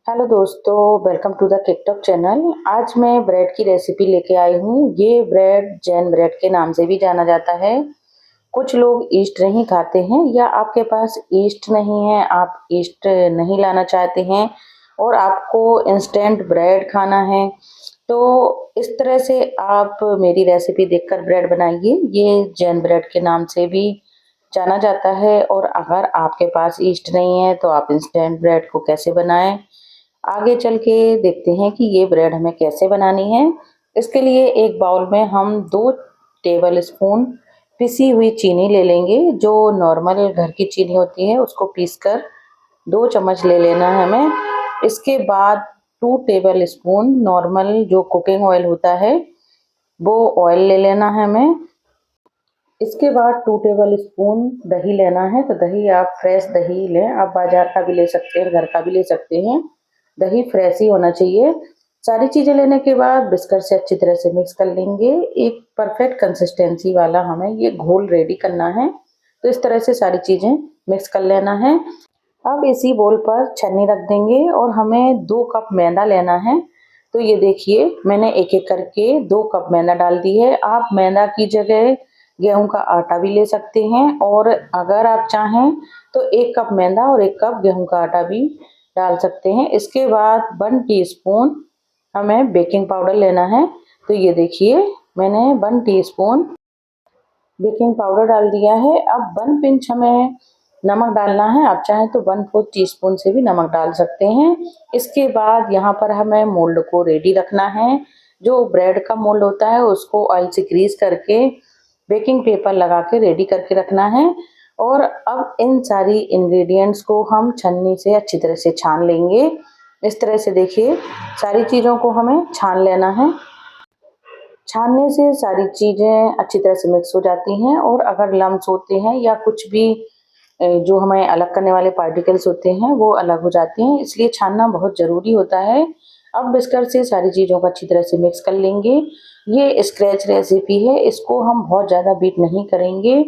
Hello दोस्तों, welcome to the TikTok channel. आज मैं ब्रेड की रेसिपी लेके आई हूँ। ये ब्रेड जैन ब्रेड के नाम से भी जाना जाता है। कुछ लोग ईस्ट नहीं खाते हैं या आपके पास ईस्ट नहीं है, आप ईस्ट नहीं लाना चाहते हैं और आपको इंस्टेंट ब्रेड खाना है, तो इस तरह से आप मेरी रेसिपी देखकर ब्रेड बनाइए। ये जैन ब्रेड के नाम से भी जाना जाता है। और अगर आपके पास ईस्ट नहीं है तो आप इंस्टेंट ब्रेड को कैसे बनाएं, आगे चल के देखते हैं कि ये ब्रेड हमें कैसे बनानी है। इसके लिए एक बाउल में हम 2 टेबल स्पून पिसी हुई चीनी ले लेंगे। जो नॉर्मल घर की चीनी होती है उसको पीसकर 2 चम्मच ले लेना है हमें। इसके बाद 2 टेबल स्पून नॉर्मल जो कुकिंग ऑयल होता है वो ऑयल ले लेना है हमें। इसके बाद 2 टेबल स्पून दही लेना है। तो दही आप फ्रेश दही लें, आप बाजार का भी ले सकते हैं, घर का भी ले सकते हैं। दही फ्रेश ही होना चाहिए। सारी चीज़ें लेने के बाद बिस्कर से अच्छी तरह से मिक्स कर लेंगे। एक परफेक्ट कंसिस्टेंसी वाला हमें ये घोल रेडी करना है। तो इस तरह से सारी चीज़ें मिक्स कर लेना है। अब इसी बोल पर छन्नी रख देंगे और हमें 2 कप मैदा लेना है। तो ये देखिए, मैंने एक एक करके 2 कप मैदा डाल दी है। आप मैदा की जगह गेहूं का आटा भी ले सकते हैं, और अगर आप चाहें तो 1 कप मैदा और 1 कप गेहूं का आटा भी डाल सकते हैं। इसके बाद 1 टीस्पून हमें बेकिंग पाउडर लेना है। तो ये देखिए, मैंने 1 टीस्पून बेकिंग पाउडर डाल दिया है। अब 1 पिंच हमें नमक डालना है। आप चाहें तो 1/4 टीस्पून से भी नमक डाल सकते हैं। इसके बाद यहाँ पर हमें मोल्ड को रेडी रखना है। जो ब्रेड का मोल्ड होता है उसको ऑयल से ग्रीस करके बेकिंग पेपर लगा के रेडी करके रखना है। और अब इन सारी इंग्रेडिएंट्स को हम छन्नी से अच्छी तरह से छान लेंगे। इस तरह से देखिए, सारी चीज़ों को हमें छान लेना है। छानने से सारी चीज़ें अच्छी तरह से मिक्स हो जाती हैं, और अगर लम्स होते हैं या कुछ भी जो हमें अलग करने वाले पार्टिकल्स होते हैं वो अलग हो जाते हैं, इसलिए छानना बहुत ज़रूरी होता है। अब बिस्कर से सारी चीज़ों को अच्छी तरह से मिक्स कर लेंगे। ये स्क्रैच रेसिपी है, इसको हम बहुत ज़्यादा बीट नहीं करेंगे।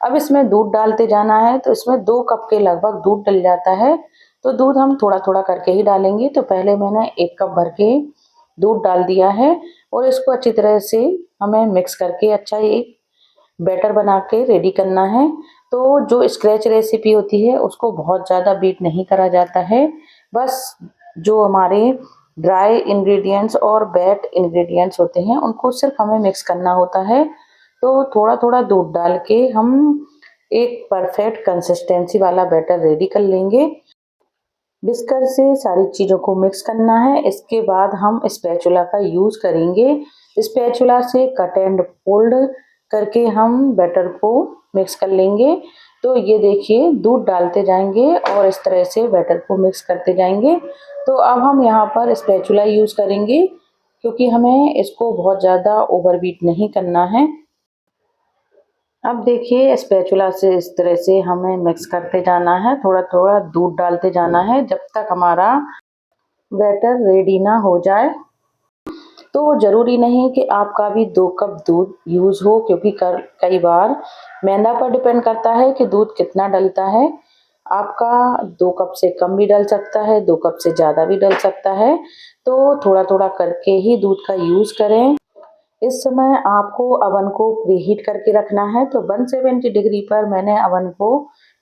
अब इसमें दूध डालते जाना है। तो इसमें 2 कप के लगभग दूध डल जाता है। तो दूध हम थोड़ा थोड़ा करके ही डालेंगे। तो पहले मैंने 1 कप भर के दूध डाल दिया है, और इसको अच्छी तरह से हमें मिक्स करके अच्छा एक बैटर बना के रेडी करना है। तो जो स्क्रैच रेसिपी होती है उसको बहुत ज़्यादा बीट नहीं करा जाता है। बस जो हमारे ड्राई इंग्रेडिएंट्स और वेट इंग्रेडिएंट्स होते हैं उनको सिर्फ हमें मिक्स करना होता है। तो थोड़ा थोड़ा दूध डाल के हम एक परफेक्ट कंसिस्टेंसी वाला बैटर रेडी कर लेंगे। बिस्कर से सारी चीज़ों को मिक्स करना है। इसके बाद हम स्पैचुला का यूज़ करेंगे। स्पैचुला से कट एंड फोल्ड करके हम बैटर को मिक्स कर लेंगे। तो ये देखिए, दूध डालते जाएंगे और इस तरह से बैटर को मिक्स करते जाएंगे। तो अब हम यहाँ पर स्पैचुला यूज़ करेंगे, क्योंकि हमें इसको बहुत ज़्यादा ओवरबीट नहीं करना है। अब देखिए, स्पैचुला से इस तरह से हमें मिक्स करते जाना है, थोड़ा थोड़ा दूध डालते जाना है जब तक हमारा बैटर रेडी ना हो जाए। तो ज़रूरी नहीं कि आपका भी 2 कप दूध यूज़ हो, क्योंकि कई बार मैदा पर डिपेंड करता है कि दूध कितना डलता है। आपका 2 कप से कम भी डल सकता है, 2 कप से ज़्यादा भी डल सकता है। तो थोड़ा थोड़ा करके ही दूध का यूज़ करें। इस समय आपको अवन को प्रीहीट करके रखना है। तो 170 डिग्री पर मैंने अवन को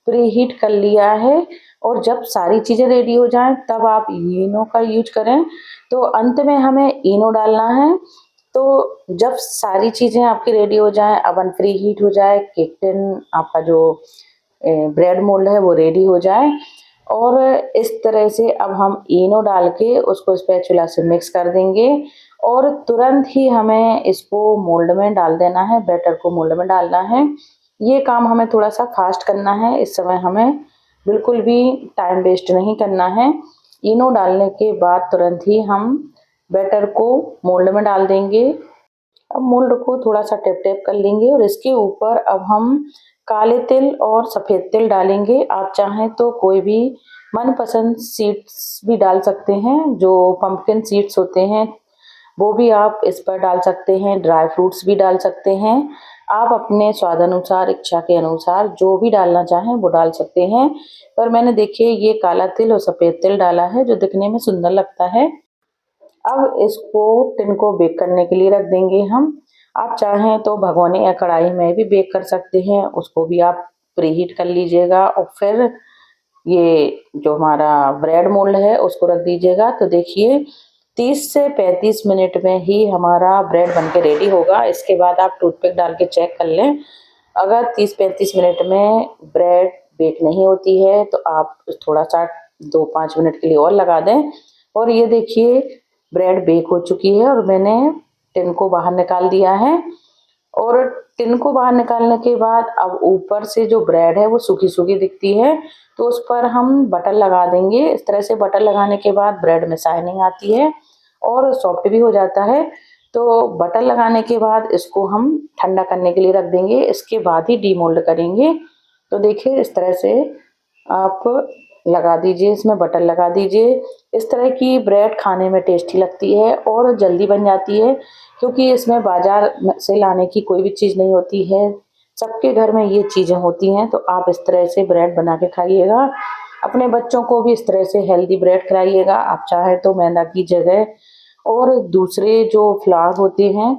प्रीहीट कर लिया है। और जब सारी चीज़ें रेडी हो जाएं तब आप इनो का यूज करें। तो अंत में हमें इनो डालना है। तो जब सारी चीज़ें आपकी रेडी हो जाएं, अवन प्रीहीट हो जाए, केक टिन आपका जो ब्रेड मोल्ड है वो रेडी हो जाए, और इस तरह से अब हम इनो डाल के उसको स्पैचुला से मिक्स कर देंगे। और तुरंत ही हमें इसको मोल्ड में डाल देना है, बैटर को मोल्ड में डालना है। ये काम हमें थोड़ा सा फास्ट करना है। इस समय हमें बिल्कुल भी टाइम वेस्ट नहीं करना है। इनो डालने के बाद तुरंत ही हम बैटर को मोल्ड में डाल देंगे। अब मोल्ड को थोड़ा सा टैप टैप कर लेंगे, और इसके ऊपर अब हम काले तिल और सफ़ेद तिल डालेंगे। आप चाहें तो कोई भी मनपसंद सीड्स भी डाल सकते हैं। जो पंपकिन सीड्स होते हैं वो भी आप इस पर डाल सकते हैं, ड्राई फ्रूट्स भी डाल सकते हैं। आप अपने स्वादानुसार, इच्छा के अनुसार जो भी डालना चाहें वो डाल सकते हैं। पर मैंने देखिए ये काला तिल और सफ़ेद तिल डाला है जो दिखने में सुंदर लगता है। अब इसको टिन को बेक करने के लिए रख देंगे हम। आप चाहें तो भगोने या कढ़ाई में भी बेक कर सकते हैं, उसको भी आप प्रीहीट कर लीजिएगा और फिर ये जो हमारा ब्रेड मोल्ड है उसको रख दीजिएगा। तो देखिए 30 से 35 मिनट में ही हमारा ब्रेड बनके रेडी होगा। इसके बाद आप टूथपिक डाल के चेक कर लें। अगर 30-35 मिनट में ब्रेड बेक नहीं होती है तो आप थोड़ा सा 2-5 मिनट के लिए और लगा दें। और ये देखिए ब्रेड बेक हो चुकी है और मैंने टिन को बाहर निकाल दिया है। और टिन को बाहर निकालने के बाद अब ऊपर से जो ब्रेड है वो सूखी-सूखी दिखती है, तो उस पर हम बटर लगा देंगे। इस तरह से बटर लगाने के बाद ब्रेड में शाइनिंग आती है और सॉफ्ट भी हो जाता है। तो बटर लगाने के बाद इसको हम ठंडा करने के लिए रख देंगे, इसके बाद ही डीमोल्ड करेंगे। तो देखिए इस तरह से आप लगा दीजिए, इसमें बटर लगा दीजिए। इस तरह की ब्रेड खाने में टेस्टी लगती है और जल्दी बन जाती है, क्योंकि इसमें बाजार से लाने की कोई भी चीज़ नहीं होती है। सबके घर में ये चीज़ें होती हैं, तो आप इस तरह से ब्रेड बना के खाइएगा। अपने बच्चों को भी इस तरह से हेल्दी ब्रेड खिलाइएगा। आप चाहे तो मैदा की जगह और दूसरे जो फ्लावर होते हैं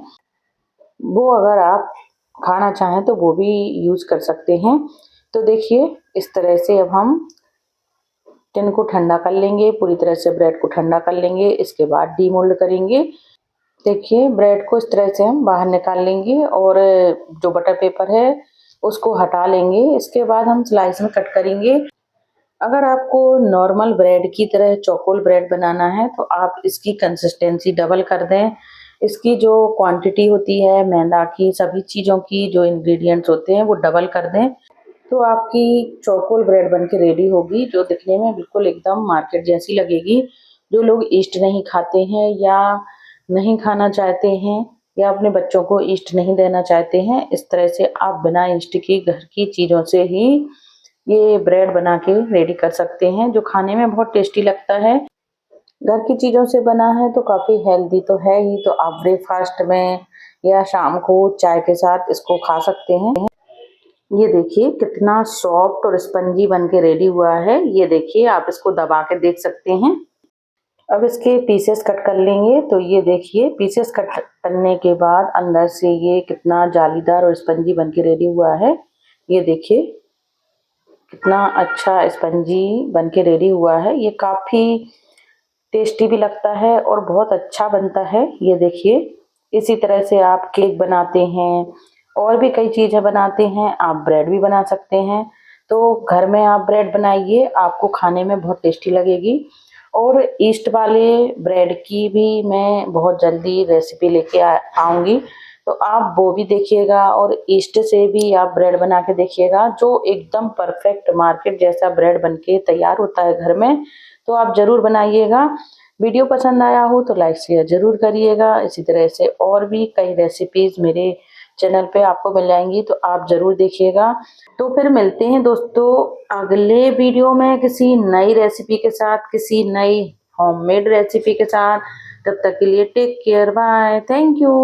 वो अगर आप खाना चाहें तो वो भी यूज़ कर सकते हैं। तो देखिए इस तरह से अब हम टिन को ठंडा कर लेंगे, पूरी तरह से ब्रेड को ठंडा कर लेंगे, इसके बाद डीमोल्ड करेंगे। देखिए ब्रेड को इस तरह से हम बाहर निकाल लेंगे और जो बटर पेपर है उसको हटा लेंगे। इसके बाद हम स्लाइस में कट करेंगे। अगर आपको नॉर्मल ब्रेड की तरह चौकोर ब्रेड बनाना है तो आप इसकी कंसिस्टेंसी डबल कर दें। इसकी जो क्वांटिटी होती है मैदा की, सभी चीज़ों की जो इंग्रेडिएंट्स होते हैं वो डबल कर दें, तो आपकी चौकोर ब्रेड बन के रेडी होगी, जो दिखने में बिल्कुल एकदम मार्केट जैसी लगेगी। जो लोग ईस्ट नहीं खाते हैं या नहीं खाना चाहते हैं या अपने बच्चों को ईस्ट नहीं देना चाहते हैं, इस तरह से आप बिना ईस्ट की घर की चीज़ों से ही ये ब्रेड बना के रेडी कर सकते हैं, जो खाने में बहुत टेस्टी लगता है। घर की चीज़ों से बना है तो काफ़ी हेल्दी तो है ही, तो आप ब्रेकफास्ट में या शाम को चाय के साथ इसको खा सकते हैं। ये देखिए कितना सॉफ्ट और स्पंजी बन के रेडी हुआ है। ये देखिए आप इसको दबा के देख सकते हैं। अब इसके पीसेस कट कर लेंगे। तो ये देखिए पीसेस कट करने के बाद अंदर से ये कितना जालीदार और स्पंजी बन के रेडी हुआ है। ये देखिए कितना अच्छा स्पंजी बन के रेडी हुआ है। ये काफ़ी टेस्टी भी लगता है और बहुत अच्छा बनता है। ये देखिए इसी तरह से आप केक बनाते हैं और भी कई चीज़ें बनाते हैं, आप ब्रेड भी बना सकते हैं। तो घर में आप ब्रेड बनाइए, आपको खाने में बहुत टेस्टी लगेगी। और ईस्ट वाले ब्रेड की भी मैं बहुत जल्दी रेसिपी लेके आऊँगी, तो आप वो भी देखिएगा और ईस्ट से भी आप ब्रेड बना के देखिएगा, जो एकदम परफेक्ट मार्केट जैसा ब्रेड बन के तैयार होता है घर में। तो आप ज़रूर बनाइएगा। वीडियो पसंद आया हो तो लाइक शेयर ज़रूर करिएगा। इसी तरह से और भी कई रेसिपीज़ मेरे चैनल पे आपको मिल जाएंगी, तो आप ज़रूर देखिएगा। तो फिर मिलते हैं दोस्तों अगले वीडियो में किसी नई रेसिपी के साथ, किसी नई होममेड रेसिपी के साथ। तब तक के लिए take care, bye, thank you.